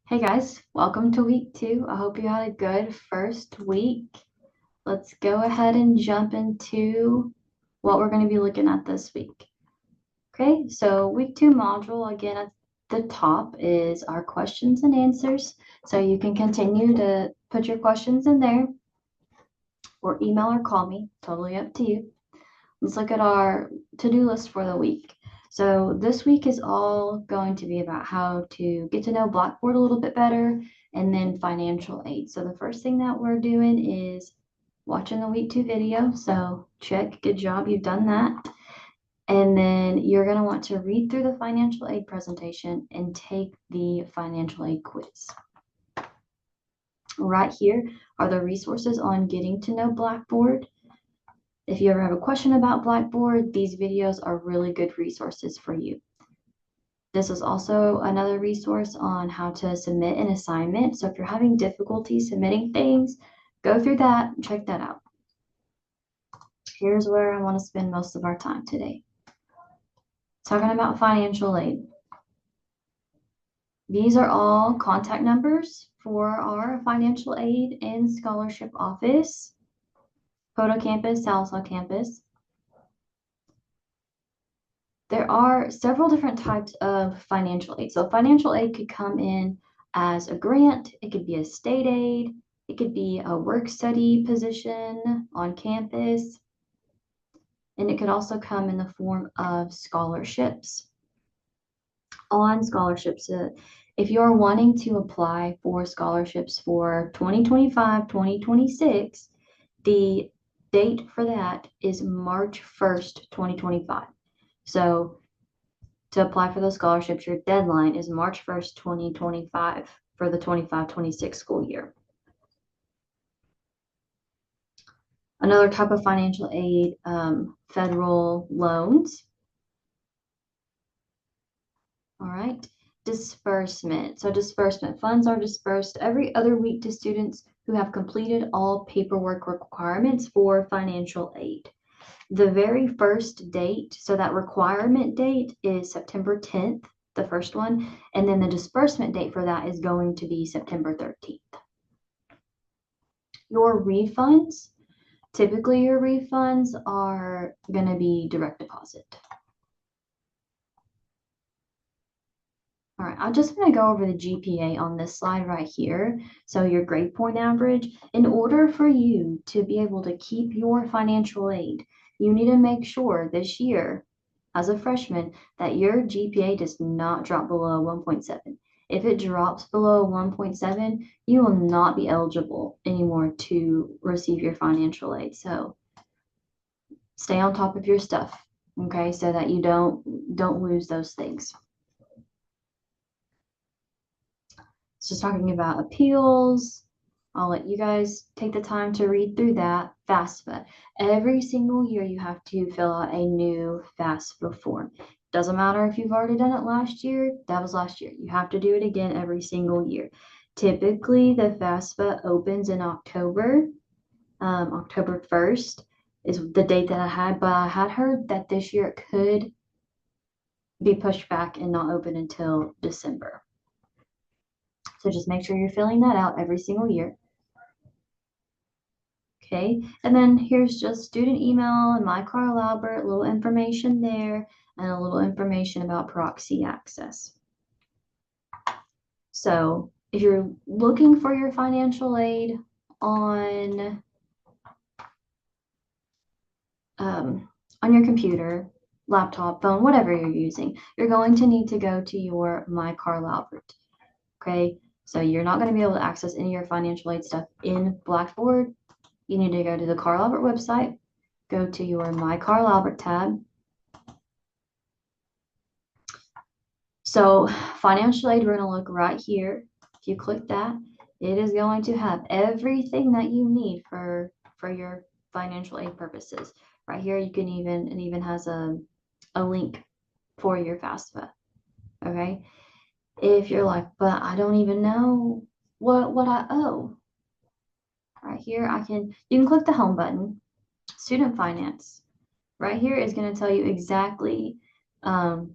Hey guys, welcome to week 2. I hope you had a good first week. Let's go ahead and jump into what we're going to be looking at this week. Okay, so week 2 module, again, at the top is our questions and answers. So you can continue to put your questions in there or email or call me, totally up to you. Let's look at our to-do list for the week. So this week is all going to be about how to get to know Blackboard a little bit better and then financial aid. So the first thing that we're doing is watching the week 2 video. So check, good job, you've done that. And then you're going to want to read through the financial aid presentation and take the financial aid quiz. Right here are the resources on getting to know Blackboard. If you ever have a question about Blackboard, these videos are really good resources for you. This is also another resource on how to submit an assignment. So if you're having difficulty submitting things, go through that and check that out. Here's where I want to spend most of our time today. Talking about financial aid. These are all contact numbers for our financial aid and scholarship office. Poto campus, Sallisaw campus. There are several different types of financial aid. So financial aid could come in as a grant, it could be a state aid, it could be a work study position on campus, and it could also come in the form of scholarships. On scholarships, if you're wanting to apply for scholarships for 2025, 2026, the date for that is March 1st, 2025. So to apply for those scholarships, your deadline is March 1st, 2025 for the 25-26 school year. Another type of financial aid, federal loans. All right, disbursement. So disbursement funds are dispersed every other week to students who have completed all paperwork requirements for financial aid. The very first date, so that requirement date is September 10th, the first one, and then the disbursement date for that is going to be September 13th. Your refunds, typically your refunds are going to be direct deposit. All right, I just want to go over the GPA on this slide right here. So your grade point average, in order for you to be able to keep your financial aid, you need to make sure this year, as a freshman, that your GPA does not drop below 1.7. If it drops below 1.7, you will not be eligible anymore to receive your financial aid. So stay on top of your stuff, okay, so that you don't lose those things. Just talking about appeals. I'll let you guys take the time to read through that. FAFSA. Every single year you have to fill out a new FAFSA form. Doesn't matter if you've already done it last year, that was last year. You have to do it again every single year. Typically, the FAFSA opens in October. October 1st is the date that I had, but I had heard that this year it could be pushed back and not open until December. So just make sure you're filling that out every single year. Okay, and then here's just student email and my Carl Albert, little information there, and a little information about proxy access. So if you're looking for your financial aid on your computer, laptop, phone, whatever you're using, you're going to need to go to your My Carl Albert. Okay, so you're not going to be able to access any of your financial aid stuff in Blackboard. You need to go to the Carl Albert website, go to your My Carl Albert tab. So financial aid, we're going to look right here. If you click that, it is going to have everything that you need for your financial aid purposes. Right here, you can it even has a link for your FAFSA. Okay. If you're like, but I don't even know what I owe. Right here, you can click the home button, student finance. Right here is going to tell you exactly how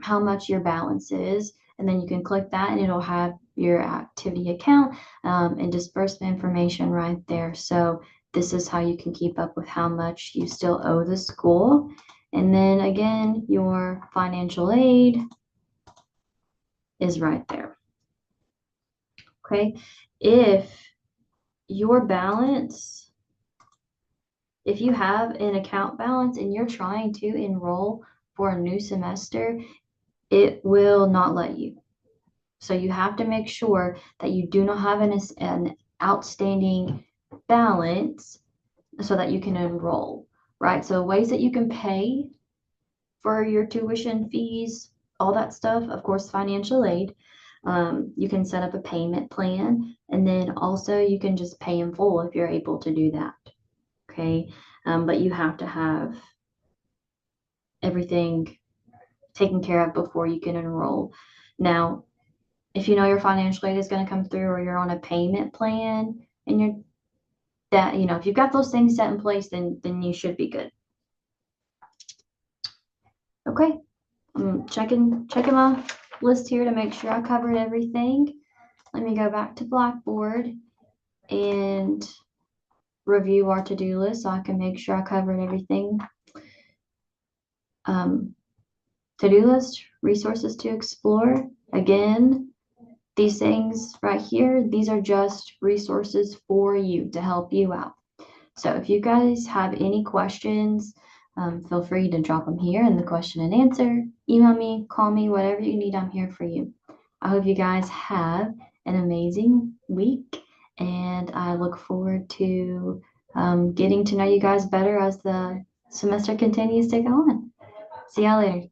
much your balance is, and then you can click that and it'll have your activity account and disbursement information right there. So this is how you can keep up with how much you still owe the school. And then again, your financial aid is right there. Okay. If your balance, if you have an account balance and you're trying to enroll for a new semester, it will not let you. So you have to make sure that you do not have an outstanding balance so that you can enroll, right? So ways that you can pay for your tuition fees, all that stuff, of course, financial aid. You can set up a payment plan, and then also you can just pay in full if you're able to do that. Okay. But you have to have everything taken care of before you can enroll. Now, if you know your financial aid is going to come through or you're on a payment plan and you're that, if you've got those things set in place, then you should be good. Okay. I'm checking my list here to make sure I covered everything. Let me go back to Blackboard and review our to-do list so I can make sure I covered everything. To-do list, resources to explore. Again, these things right here, these are just resources for you to help you out. So if you guys have any questions, feel free to drop them here in the question and answer. Email me, call me, whatever you need, I'm here for you. I hope you guys have an amazing week, and I look forward to getting to know you guys better as the semester continues to go on. See y'all later.